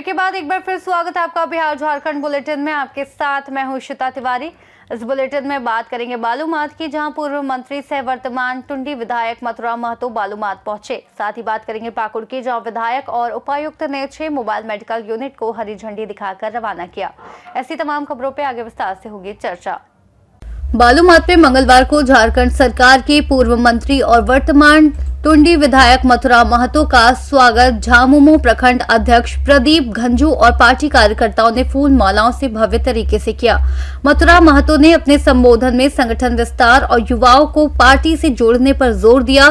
के बाद एक बार फिर स्वागत है आपका बिहार झारखंड बुलेटिन में। आपके साथ मैं हूं इशिता तिवारी। इस बुलेटिन में बात करेंगे बालूमाथ की, जहां पूर्व मंत्री सह वर्तमान टुंडी विधायक मथुरा महतो बालूमाथ पहुंचे। साथ ही बात करेंगे पाकुड़ की, जहां विधायक और उपायुक्त ने 6 मोबाइल मेडिकल यूनिट को हरी झंडी दिखाकर रवाना किया। ऐसी तमाम खबरों पर आगे विस्तार से होगी चर्चा। बालूमाथ में मंगलवार को झारखंड सरकार के पूर्व मंत्री और वर्तमान टुंडी विधायक मथुरा महतो का स्वागत झामुमो प्रखंड अध्यक्ष प्रदीप घंजू और पार्टी कार्यकर्ताओं ने फूल मालाओं से भव्य तरीके से किया। मथुरा महतो ने अपने संबोधन में संगठन विस्तार और युवाओं को पार्टी से जोड़ने पर जोर दिया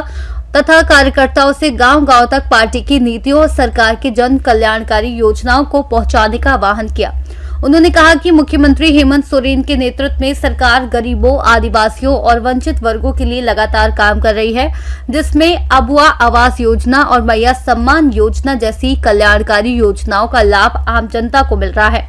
तथा कार्यकर्ताओं से गांव-गांव तक पार्टी की नीतियों और सरकार की जन कल्याणकारी योजनाओं को पहुंचाने का आह्वान किया। उन्होंने कहा कि मुख्यमंत्री हेमंत सोरेन के नेतृत्व में सरकार गरीबों, आदिवासियों और वंचित वर्गों के लिए लगातार काम कर रही है, जिसमें अबुआ आवास योजना और मैया सम्मान योजना जैसी कल्याणकारी योजनाओं का लाभ आम जनता को मिल रहा है।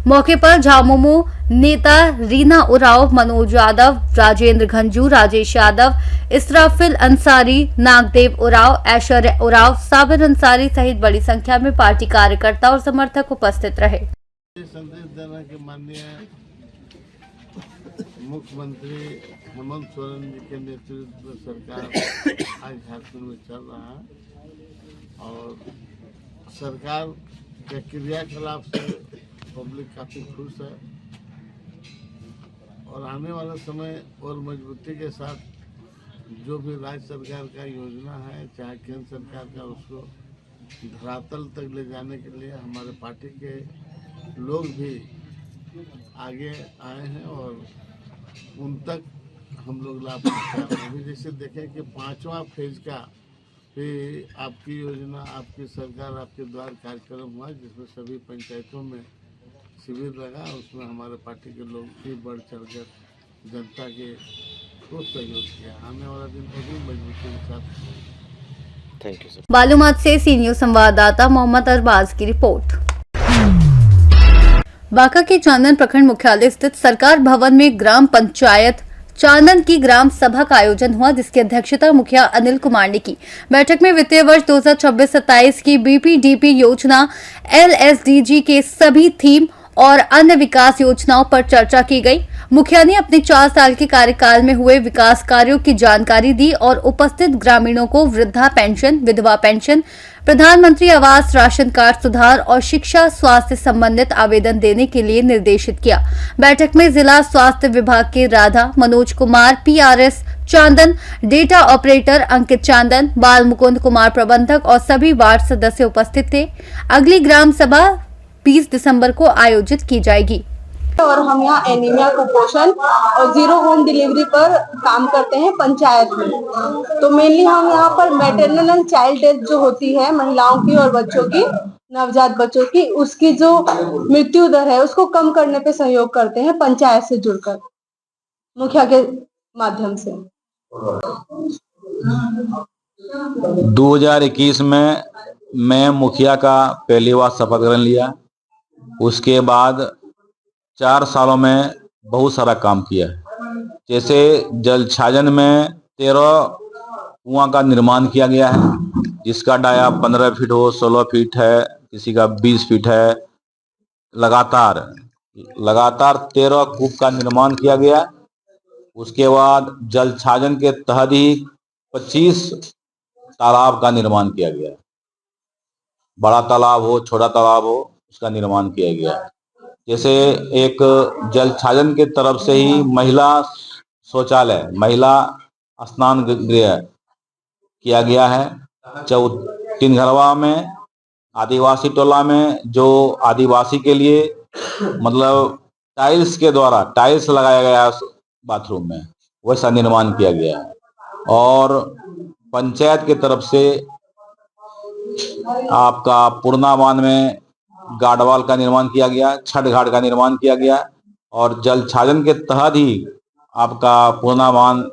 मौके पर झामुमो नेता रीना उराव, मनोज यादव, राजेंद्र घंजू, राजेश यादव, इसराफिल अंसारी, नागदेव उराव, ऐश्वर्य उराव, साबिर अंसारी सहित बड़ी संख्या में पार्टी कार्यकर्ता और समर्थक उपस्थित रहे। संदेश देना कि माननीय मुख्यमंत्री हेमंत सोरेन जी के नेतृत्व में सरकार आज झारखंड में चल रहा है और सरकार के क्रियाकलाप से पब्लिक काफ़ी खुश है और आने वाला समय और मजबूती के साथ जो भी राज्य सरकार का योजना है, चाहे केंद्र सरकार का, उसको धरातल तक ले जाने के लिए हमारे पार्टी के लोग भी आगे आए हैं और उन तक हम लोग लाभ पहुँचा। अभी जैसे देखें कि 5वां फेज का भी आपकी योजना, आपकी सरकार, आपके द्वार कार्यक्रम हुआ, जिसमें सभी पंचायतों में शिविर लगा। उसमें हमारे पार्टी के लोग भी बढ़ चढ़कर जनता के को सहयोग किया। आने वाला दिन और भी मजबूती के साथ। Thank you sir. बालूमाथ से सी न्यूज़ संवाददाता मोहम्मद अरबाज की रिपोर्ट। बांका के चांदन प्रखंड मुख्यालय स्थित सरकार भवन में ग्राम पंचायत चांदन की ग्राम सभा का आयोजन हुआ, जिसकी अध्यक्षता मुखिया अनिल कुमार ने की। बैठक में वित्तीय वर्ष 2026-27 की बीपीडीपी योजना, एलएसडीजी के सभी थीम और अन्य विकास योजनाओं पर चर्चा की गई। मुखिया ने अपने 4 साल के कार्यकाल में हुए विकास कार्यों की जानकारी दी और उपस्थित ग्रामीणों को वृद्धा पेंशन, विधवा पेंशन, प्रधानमंत्री आवास, राशन कार्ड सुधार और शिक्षा स्वास्थ्य संबंधित आवेदन देने के लिए निर्देशित किया। बैठक में जिला स्वास्थ्य विभाग के राधा, मनोज कुमार, पीआरएस चांदन, डेटा ऑपरेटर अंकित चांदन, बाल मुकुंद कुमार प्रबंधक और सभी वार्ड सदस्य उपस्थित थे। अगली ग्राम सभा 20 दिसंबर को आयोजित की जाएगी। और हम यहाँ एनीमिया, कुपोषण और 0 होम डिलीवरी पर काम करते हैं पंचायत में। तो मेनली हम यहाँ पर मैटरनल एंड चाइल्ड डेथ जो होती है महिलाओं की और बच्चों की, नवजात बच्चों की, उसकी जो मृत्यु दर है उसको कम करने पे सहयोग करते हैं पंचायत से जुड़कर, मुखिया के माध्यम से। 2021 में मैं मुखिया का पहली बार शपथ ग्रहण लिया। उसके बाद 4 सालों में बहुत सारा काम किया है। जैसे जल छाजन में 13 कुआं का निर्माण किया गया है, जिसका डाया 15 फीट हो, 16 फीट है, किसी का 20 फीट है। लगातार 13 कूप का निर्माण किया गया। उसके बाद जल छाजन के तहत ही 25 तालाब का निर्माण किया गया। बड़ा तालाब हो, छोटा तालाब हो, उसका निर्माण किया गया। जैसे एक जल छाजन के तरफ से ही महिला शौचालय, महिला स्नान गृह किया गया है। 3 घरवा में, आदिवासी टोला में, जो आदिवासी के लिए मतलब टाइल्स के द्वारा टाइल्स लगाया गया बाथरूम में, वैसा निर्माण किया गया है। और पंचायत की तरफ से आपका पूर्णावान में गार्डवाल का निर्माण किया गया, छठ घाट का निर्माण किया गया। और जल छाजन के तहत ही आपका पूर्णावान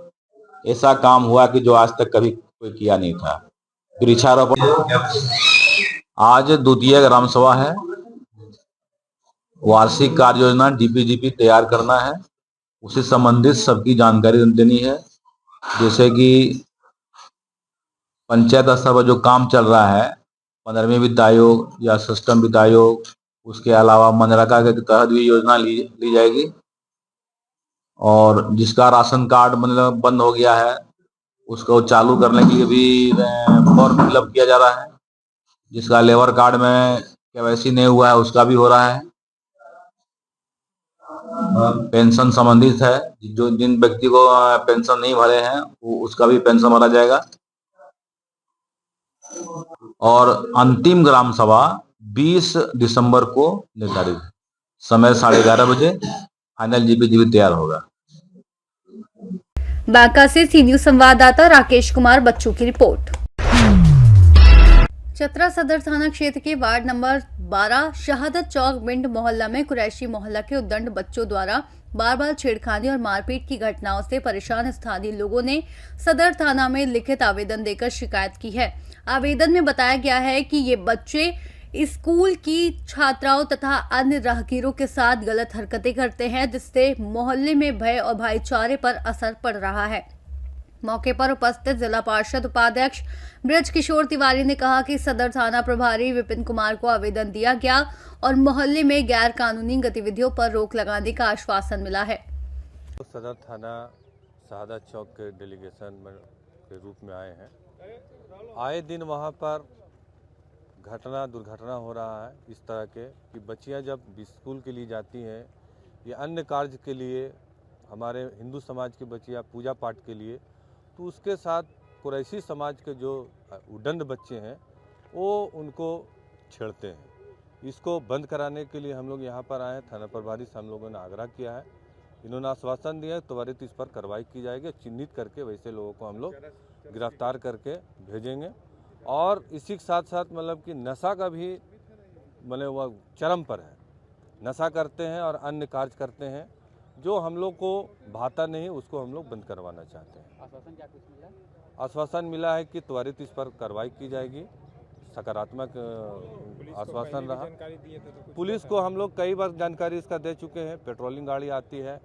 ऐसा काम हुआ कि जो आज तक कभी कोई किया नहीं था। वृक्षारोपण आज द्वितीय ग्राम सभा है। वार्षिक कार्य योजना डीपीजीपी तैयार करना है, उससे संबंधित सबकी जानकारी देनी है। जैसे कि पंचायत स्तर पर जो काम चल रहा है, 15वीं वित्त आयोग या सिस्टम वित्त आयोग, उसके अलावा मनरेगा के तहत भी योजना ली जाएगी। और जिसका राशन कार्ड मतलब बंद हो गया है उसको चालू करने के लिए भी फॉर्म फिलअप किया जा रहा है। जिसका लेबर कार्ड में केवाईसी नहीं हुआ है उसका भी हो रहा है। पेंशन संबंधित है, जो जिन व्यक्ति को पेंशन नहीं भरे हैं उसका भी पेंशन भरा जाएगा। और अंतिम ग्राम सभा 20 दिसंबर को निर्धारित है, समय 11:30 बजे फाइनल जीपीजीबी तैयार होगा। बांका से सी न्यूज संवाददाता राकेश कुमार बच्चू की रिपोर्ट। चतरा सदर थाना क्षेत्र के वार्ड नंबर 12 शहादत चौक बिंड मोहल्ला में कुरैशी मोहल्ला के उद्दंड बच्चों द्वारा बार बार छेड़खानी और मारपीट की घटनाओं से परेशान स्थानीय लोगों ने सदर थाना में लिखित आवेदन देकर शिकायत की है। आवेदन में बताया गया है कि ये बच्चे स्कूल की छात्राओं तथा अन्य राहगीरों के साथ गलत हरकतें करते हैं, जिससे मोहल्ले में भय और भाईचारे पर असर पड़ रहा है। मौके पर उपस्थित जिला पार्षद उपाध्यक्ष ब्रज किशोर तिवारी ने कहा कि सदर थाना प्रभारी विपिन कुमार को आवेदन दिया गया और मोहल्ले में गैर कानूनी गतिविधियों पर रोक लगाने का आश्वासन मिला है। सदर थाना शहादत चौक के डेलीगेशन के रूप में आए हैं। आए दिन वहाँ पर दुर्घटना हो रहा है इस तरह के कि बच्चियाँ जब स्कूल के लिए जाती हैं या अन्य कार्य के लिए, हमारे हिंदू समाज की बच्चियाँ पूजा पाठ के लिए, तो उसके साथ कुरैशी समाज के जो उद्दंड बच्चे हैं वो उनको छेड़ते हैं। इसको बंद कराने के लिए हम लोग यहाँ पर आए हैं। थाना प्रभारी से हम लोगों ने आग्रह किया है, इन्होंने आश्वासन दिया है त्वरित इस पर कार्रवाई की जाएगी। चिन्हित करके वैसे लोगों को हम लोग गिरफ्तार करके भेजेंगे। और इसी के साथ साथ मतलब कि नशा का भी मतलब वह चरम पर है, नशा करते हैं और अन्य कार्य करते हैं जो हम लोग को भाता नहीं, उसको हम लोग बंद करवाना चाहते हैं। आश्वासन क्या कुछ मिला? आश्वासन मिला है कि त्वरित इस पर कार्रवाई की जाएगी। सकारात्मक आश्वासन रहा। पुलिस को हम लोग कई बार जानकारी इसका दे चुके हैं। पेट्रोलिंग गाड़ी आती है,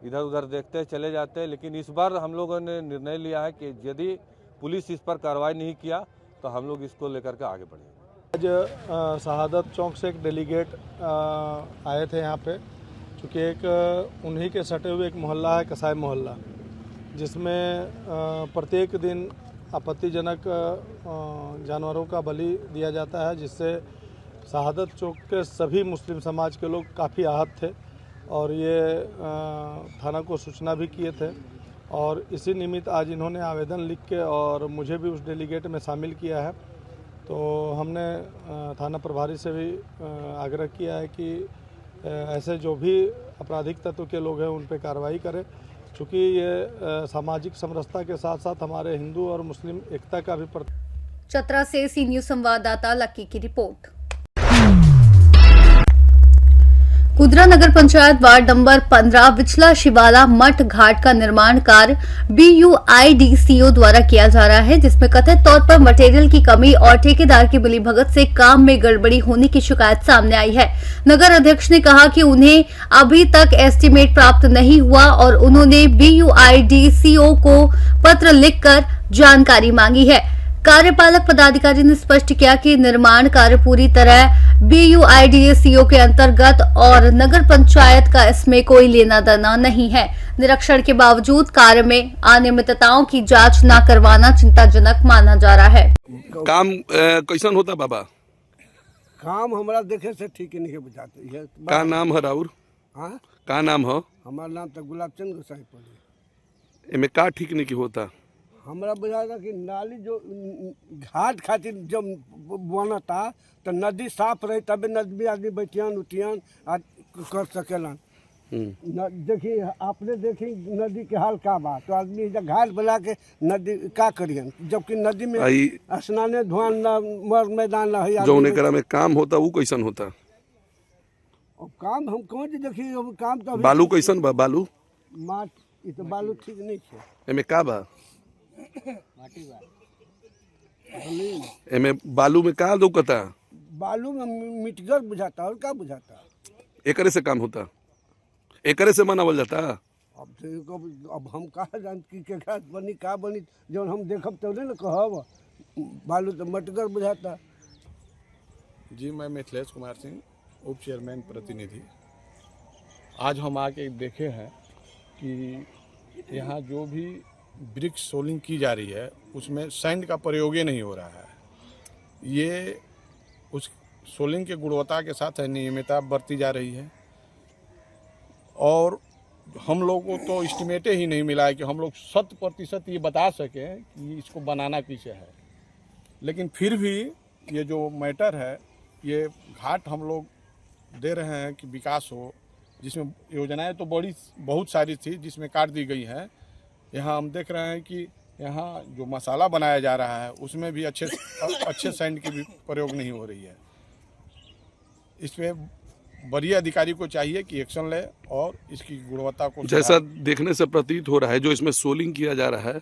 इधर उधर देखते चले जाते हैं, लेकिन इस बार हम लोगों ने निर्णय लिया है कि यदि पुलिस इस पर कार्रवाई नहीं किया तो हम लोग इसको लेकर के आगे बढ़ेंगे। आज शहादत चौक से एक डेलीगेट आए थे यहाँ पे, क्योंकि एक उन्हीं के सटे हुए एक मोहल्ला है कसाई मोहल्ला, जिसमें प्रत्येक दिन आपत्तिजनक जानवरों का बलि दिया जाता है, जिससे शहादत चौक के सभी मुस्लिम समाज के लोग काफ़ी आहत थे और ये थाना को सूचना भी किए थे। और इसी निमित्त आज इन्होंने आवेदन लिख के और मुझे भी उस डेलीगेट में शामिल किया है। तो हमने थाना प्रभारी से भी आग्रह किया है कि ऐसे जो भी आपराधिक तत्व के लोग हैं उन पर कार्रवाई करें, चूँकि ये सामाजिक समरसता के साथ साथ हमारे हिंदू और मुस्लिम एकता का भी चतरा से सी न्यूज संवाददाता लक्की की रिपोर्ट। कुदरा नगर पंचायत वार्ड नंबर 15 विचला शिवाला मठ घाट का निर्माण कार्य BUIDCO द्वारा किया जा रहा है, जिसमें कथित तौर पर मटेरियल की कमी और ठेकेदार की मिलीभगत से काम में गड़बड़ी होने की शिकायत सामने आई है। नगर अध्यक्ष ने कहा कि उन्हें अभी तक एस्टीमेट प्राप्त नहीं हुआ और उन्होंने BUIDCO को पत्र लिखकर जानकारी मांगी है। कार्यपालक पदाधिकारी ने स्पष्ट किया कि निर्माण कार्य पूरी तरह BUIDCO के अंतर्गत और नगर पंचायत का इसमें कोई लेना देना नहीं है। निरीक्षण के बावजूद कार्य में अनियमितताओं की जांच न करवाना चिंताजनक माना जा रहा है। काम कैसन होता बाबा? काम हमारा देखे से ठीक ही नहीं बुझाते। का नाम है राउर? हाँ, का नाम हो? हमारा नाम तो गुलाब चंद गोसाई पड़ी। एमे का ठीक नहीं की होता? हमारा बुझाता कि नाली जो घाट खातिर जब बनता तो नदी साफ रही तबे नदी आदमी बैठियन उठियन कर सकेलन। देखी आपने देखी नदी के हाल का बा, तो आदमी जब घाट बना के नदी का करियन, जबकि नदी में स्नाने धोन न मैदान न है। जो एकरा में काम होता वो कैसन होता? अब काम हम कौन देखी, अब काम तो बालू कैसन बा? बालू माट ये तो बालू ठीक नहीं है। एमे का बा? एमे बालू में का लौकता? बालू में मिटगर बुझाता और क्या बुझाता? एकरे से काम होता, एकरे से मनावल जाता। अब हम कहा जान की बनी का बनी, जो हम देखब तो नहीं ना कहब। बालू तो मटगर बुझाता जी, मैं मिथिलेश कुमार सिंह, उप चेयरमैन प्रतिनिधि। आज हम आके देखे हैं कि यहाँ जो भी ब्रिक सोलिंग की जा रही है उसमें सैंड का प्रयोग ही नहीं हो रहा है। ये उस सोलिंग के गुणवत्ता के साथ अनियमितता बरती जा रही है और हम लोग को तो एस्टिमेट ही नहीं मिला है कि हम लोग 100% ये बता सकें कि इसको बनाना किसे है। लेकिन फिर भी ये जो मैटर है, ये घाट हम लोग दे रहे हैं कि विकास हो, जिसमें योजनाएं तो बहुत सारी थी जिसमें काट दी गई हैं। यहाँ हम देख रहे हैं कि यहाँ जो मसाला बनाया जा रहा है उसमें भी अच्छे सैंड की भी प्रयोग नहीं हो रही है। इसमें वरीय अधिकारी को चाहिए कि एक्शन ले और इसकी गुणवत्ता को जैसा देखने से प्रतीत हो रहा है, जो इसमें सोलिंग किया जा रहा है,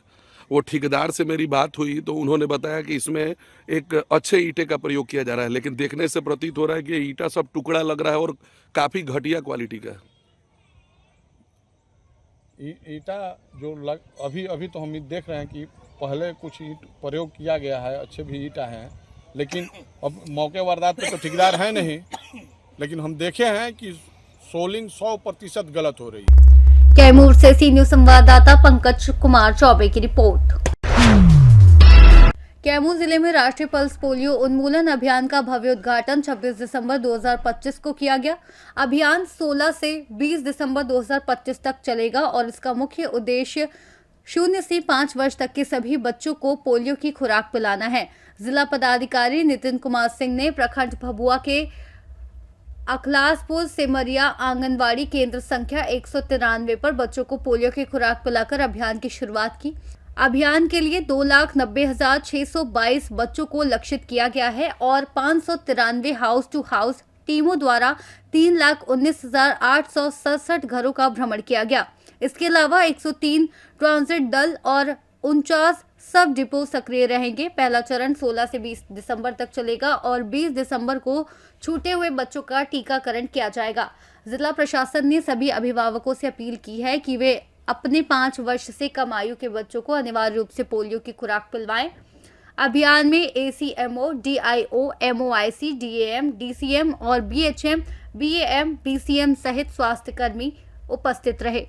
वो ठेकेदार से मेरी बात हुई तो उन्होंने बताया कि इसमें एक अच्छे ईंटे का प्रयोग किया जा रहा है, लेकिन देखने से प्रतीत हो रहा है कि ईंटा सब टुकड़ा लग रहा है और काफ़ी घटिया क्वालिटी का। ईंटा जो अभी तो हम देख रहे हैं कि पहले कुछ ईंट प्रयोग किया गया है, अच्छे भी ईंटा हैं, लेकिन अब मौके वारदात पे तो ठेकेदार है नहीं, लेकिन हम देखे हैं कि सोलिंग 100% गलत हो रही है। कैमूर से सी न्यूज संवाददाता पंकज कुमार चौबे की रिपोर्ट। कैमूर जिले में राष्ट्रीय पल्स पोलियो उन्मूलन अभियान का भव्य उद्घाटन 26 दिसंबर 2025 को किया गया। अभियान 16 से 20 दिसंबर 2025 तक चलेगा और इसका मुख्य उद्देश्य 0 से 5 वर्ष तक के सभी बच्चों को पोलियो की खुराक पिलाना है। जिला पदाधिकारी नितिन कुमार सिंह ने प्रखंड भभुआ के अखलासपुर सिमरिया आंगनवाड़ी केंद्र संख्या 193 पर बच्चों को पोलियो की खुराक पिलाकर अभियान की शुरुआत की। अभियान के लिए 2,90,622 बच्चों को लक्षित किया गया है और 593 हाउस टू हाउस टीमों द्वारा 3,19,867 घरों का भ्रमण किया गया। इसके अलावा 103 ट्रांजिट दल और 49 सब डिपो सक्रिय रहेंगे। पहला चरण 16 से 20 दिसंबर तक चलेगा और 20 दिसंबर को छूटे हुए बच्चों का टीकाकरण किया जाएगा। जिला प्रशासन ने सभी अभिभावकों से अपील की है कि वे अपने 5 वर्ष से कम आयु के बच्चों को अनिवार्य रूप से पोलियो की खुराक पिलवाएं। अभियान में ACMO, DIO, MOIC, DAM, DCM और BHM, BAM, BCM सहित स्वास्थ्य कर्मी उपस्थित रहे।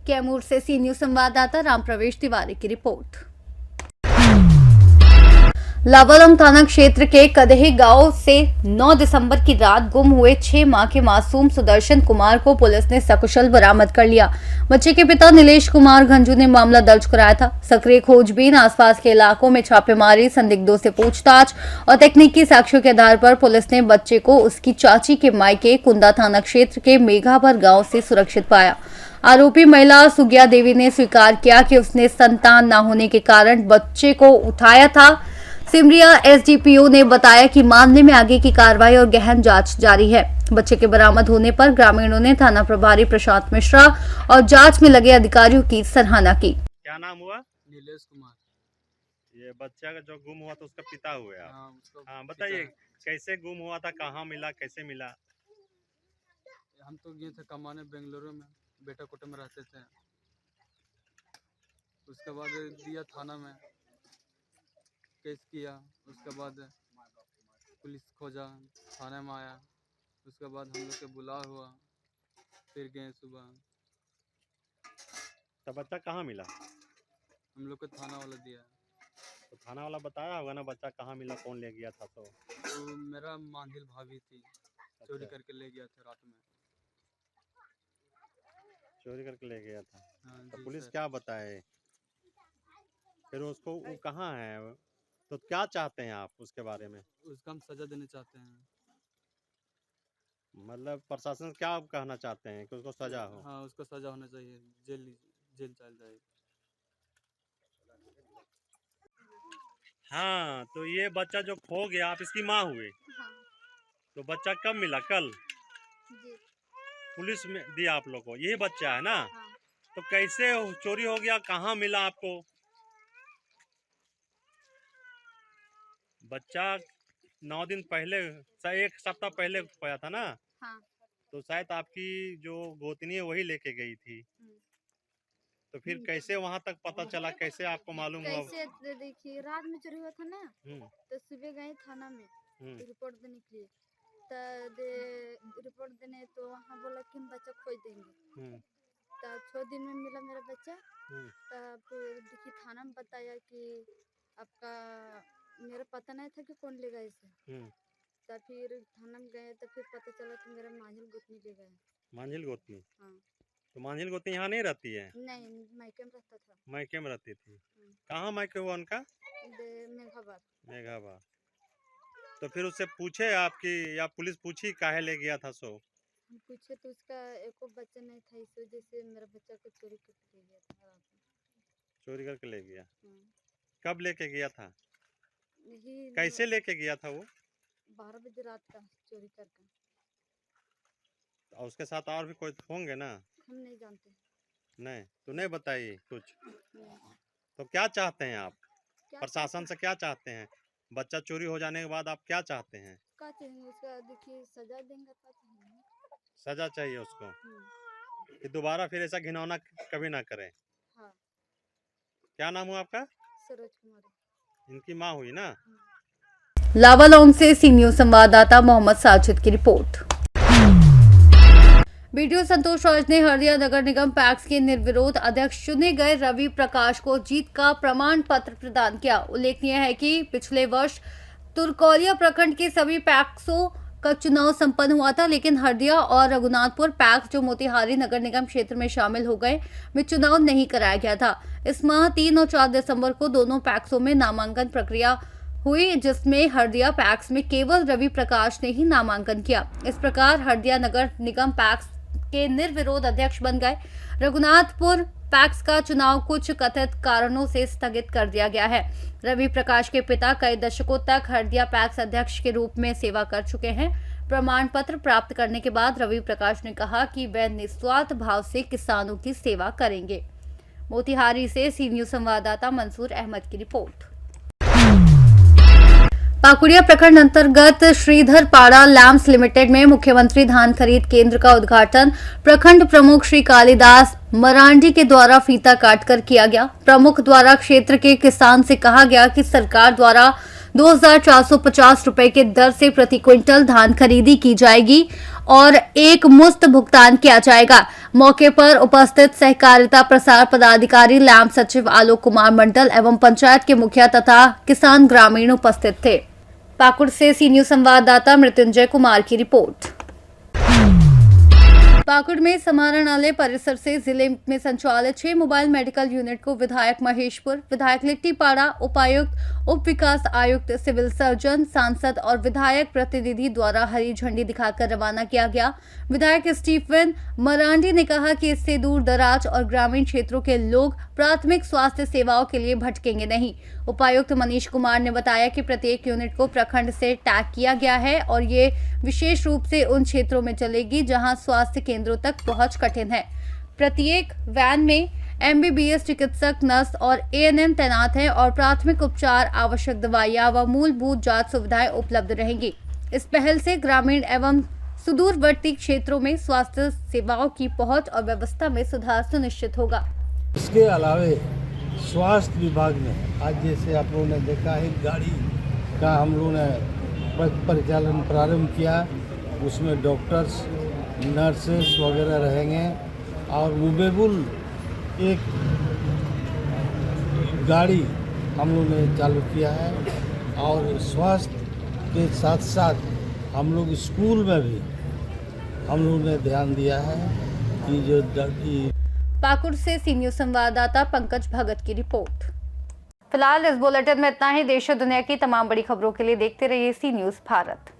कैमूर से सी न्यूज संवाददाता राम प्रवेश तिवारी की रिपोर्ट। लावालम थाना क्षेत्र के कदहे गांव से 9 दिसंबर की रात गुम हुए 6 माह के मासूम सुदर्शन कुमार को पुलिस ने सकुशल बरामद कर लिया। बच्चे के पिता नीलेश कुमार गंजू ने मामला दर्ज कराया था। सक्रिय खोजबीन, आसपास के इलाकों में छापेमारी, संदिग्धों से पूछताछ और तकनीकी साक्ष्यों के आधार पर पुलिस ने बच्चे को उसकी चाची के मायके कुंदा थाना क्षेत्र के मेघाभर गाँव से सुरक्षित पाया। आरोपी महिला सुगिया देवी ने स्वीकार किया कि उसने संतान न होने के कारण बच्चे को उठाया था। सिमरिया SDPO ने बताया कि मामले में आगे की कार्रवाई और गहन जांच जारी है। बच्चे के बरामद होने पर ग्रामीणों ने थाना प्रभारी प्रशांत मिश्रा और जांच में लगे अधिकारियों की सराहना की। क्या नाम हुआ? नीलेश कुमार। ये बच्चा का जो गुम हुआ था उसका पिता हुए आप? हाँ, बताइए कैसे गुम हुआ था, कहाँ मिला, कैसे मिला? हम तो गए थे कमाने बेंगलुरु में, बेटा कोटे में रहते थे। उसके बाद दिया थाना में केस किया, उसके बाद पुलिस खोजा, थाने में आया, उसके बाद हम लोग के बुलाव हुआ, फिर गए सुबह। तो बच्चा कहाँ मिला? हम लोग को थाना वाला दिया। तो थाना वाला बताया होगा ना बच्चा कहाँ मिला, कौन ले गया था? तो मेरा मांझिल भाभी थी, चोरी करके ले गया था रात में। चोरी करके ले गया था? हाँ, तो जी पुलिस सर। क्या बताए? फिर उसको वो कहाँ है? तो क्या चाहते हैं आप उसके बारे में? उसका हम सजा देना चाहते हैं। मतलब प्रशासन से क्या आप कहना चाहते हैं कि उसको सजा हो? हाँ, उसको सजा होना चाहिए, जेल चल जाए। हाँ, तो ये बच्चा जो खो गया, आप इसकी माँ हुए? हाँ। तो बच्चा कब मिला? कल? जी। पुलिस में दिया आप लोग को? यही बच्चा है ना? हाँ। तो कैसे चोरी हो गया, कहाँ मिला आपको? बच्चा 9 दिन पहले, 1 सप्ताह पहले खोया था ना? हाँ। तो शायद आपकी जो गोतनी है वही लेके गई थी। तो फिर कैसे वहां तक पता चला, कैसे आपको मालूम हुआ? कैसे देखिए, रात में चोरी हुआ था ना, तो सुबह गए थाना में, रिपोर्ट देने के लिए। रिपोर्ट देने तो वहाँ बोला कि हम बच्चा खोज देंगे। तब 6 दिन में मिला मेरा बच्चा। तब फिर देखिए थाना में बताया कि आपका, मेरा पता नहीं था कि कौन लेगा इसे। तब फिर थाना में गए तो फिर पता चला कि मेरा मांझिल गोतनी ले गए। मांझिल गोतनी? हाँ। तो मांझिल गोतनी यहाँ नहीं रहती है? नहीं, मायके में रहता था। मायके में रहती थी। कहाँ मायके हुआ उनका? मेघाबाद। मेघाबाद। तो फिर उससे पूछे आपकी, या पुलिस पूछी काहे ले गया था? सो हम पूछे तो उसका एको बच्चा नहीं था, इस वजह से मेरा बच्चा को चोरी करके ले गया था रात में। चोरी करके ले गया? कब लेके गया था? यही कैसे लेके गया था वो? 12 बजे रात का चोरी करके। और उसके साथ और भी कोई होंगे ना? हम नहीं जानते। नहीं तो नहीं बताइए कुछ। नहीं। तो क्या चाहते हैं आप क्या प्रशासन से? क्या चाहते हैं? बच्चा चोरी हो जाने के बाद आप क्या चाहते हैं? क्या चाहिए उसका? देखिए सजा देंगे। क्या चाहिए? सजा चाहिए उसको कि दोबारा फिर ऐसा घिनौना कभी ना करे। हाँ। क्या नाम हुआ आपका? सरोज कुमारी। इनकी माँ हुई ना? लावालौंग से सी न्यूज संवाददाता मोहम्मद साजिद की रिपोर्ट। बीडीओ संतोष राज ने हरदिया नगर निगम पैक्स के निर्विरोध अध्यक्ष चुने गए रवि प्रकाश को जीत का प्रमाण पत्र प्रदान किया। उल्लेखनीय है कि पिछले वर्ष तुरकोलिया प्रखंड के सभी पैक्सों का चुनाव संपन्न हुआ था, लेकिन हरदिया और रघुनाथपुर पैक्स जो मोतिहारी नगर निगम क्षेत्र में शामिल हो गए में चुनाव नहीं कराया गया था। इस माह 3 और 4 दिसंबर को दोनों पैक्सों में नामांकन प्रक्रिया हुई, जिसमें हरदिया पैक्स में केवल रवि प्रकाश ने ही नामांकन किया। इस प्रकार हरदिया नगर निगम पैक्स के निर्विरोध अध्यक्ष बन गए। रघुनाथपुर पैक्स का चुनाव कुछ कथित कारणों से स्थगित कर दिया गया है। रवि प्रकाश के पिता कई दशकों तक हरदिया पैक्स अध्यक्ष के रूप में सेवा कर चुके हैं। प्रमाण पत्र प्राप्त करने के बाद रवि प्रकाश ने कहा कि वे निस्वार्थ भाव से किसानों की सेवा करेंगे। मोतिहारी से सी न्यूज संवाददाता मंसूर अहमद की रिपोर्ट। पाकुड़िया प्रखंड अंतर्गत श्रीधर पाड़ा लैम्प्स लिमिटेड में मुख्यमंत्री धान खरीद केंद्र का उद्घाटन प्रखंड प्रमुख श्री कालीदास मरांडी के द्वारा फीता काटकर किया गया। प्रमुख द्वारा क्षेत्र के किसान से कहा गया कि सरकार द्वारा 2450 रुपए के दर से प्रति क्विंटल धान खरीदी की जाएगी और एक मुश्त भुगतान किया जाएगा। मौके पर उपस्थित सहकारिता प्रसार पदाधिकारी लैम्प सचिव आलोक कुमार मंडल एवं पंचायत के मुखिया तथा किसान ग्रामीण उपस्थित थे। पाकुड़ से सी न्यूज संवाददाता मृत्युंजय कुमार की रिपोर्ट। पाकुड़ में समाहरणालय परिसर से जिले में संचालित 6 मोबाइल मेडिकल यूनिट को विधायक महेशपुर, विधायक लिट्टीपाड़ा, उपायुक्त, उप विकास आयुक्त, सिविल सर्जन, सांसद और विधायक प्रतिनिधि द्वारा हरी झंडी दिखाकर रवाना किया गया। विधायक स्टीफन मरांडी ने कहा कि इससे दूर दराज और ग्रामीण क्षेत्रों के लोग प्राथमिक स्वास्थ्य सेवाओं के लिए भटकेंगे नहीं। उपायुक्त मनीष कुमार ने बताया कि प्रत्येक यूनिट को प्रखंड से टैग किया गया है और ये विशेष रूप से उन क्षेत्रों में चलेगी जहां स्वास्थ्य केंद्रों तक पहुंच कठिन है। प्रत्येक वैन में MBBS चिकित्सक, नर्स और ANM तैनात हैं और प्राथमिक उपचार, आवश्यक दवाइयां व मूलभूत जांच सुविधाएं उपलब्ध रहेंगी। इस पहल से ग्रामीण एवं सुदूरवर्ती क्षेत्रों में स्वास्थ्य सेवाओं की पहुंच और व्यवस्था में सुधार सुनिश्चित होगा। इसके अलावे स्वास्थ्य विभाग ने आज जैसे आप लोगों ने देखा है गाड़ी का हम लोगों ने परिचालन प्रारंभ किया, उसमें डॉक्टर्स, नर्सेस वगैरह रहेंगे और मूवेबल एक गाड़ी हम लोगों ने चालू किया है और स्वास्थ्य के साथ साथ हम लोग स्कूल में भी हम लोगों ने ध्यान दिया है कि जो पाकुड़ से सी न्यूज संवाददाता पंकज भगत की रिपोर्ट। फिलहाल इस बुलेटिन में इतना ही। देश और दुनिया की तमाम बड़ी खबरों के लिए देखते रहिए सी न्यूज भारत।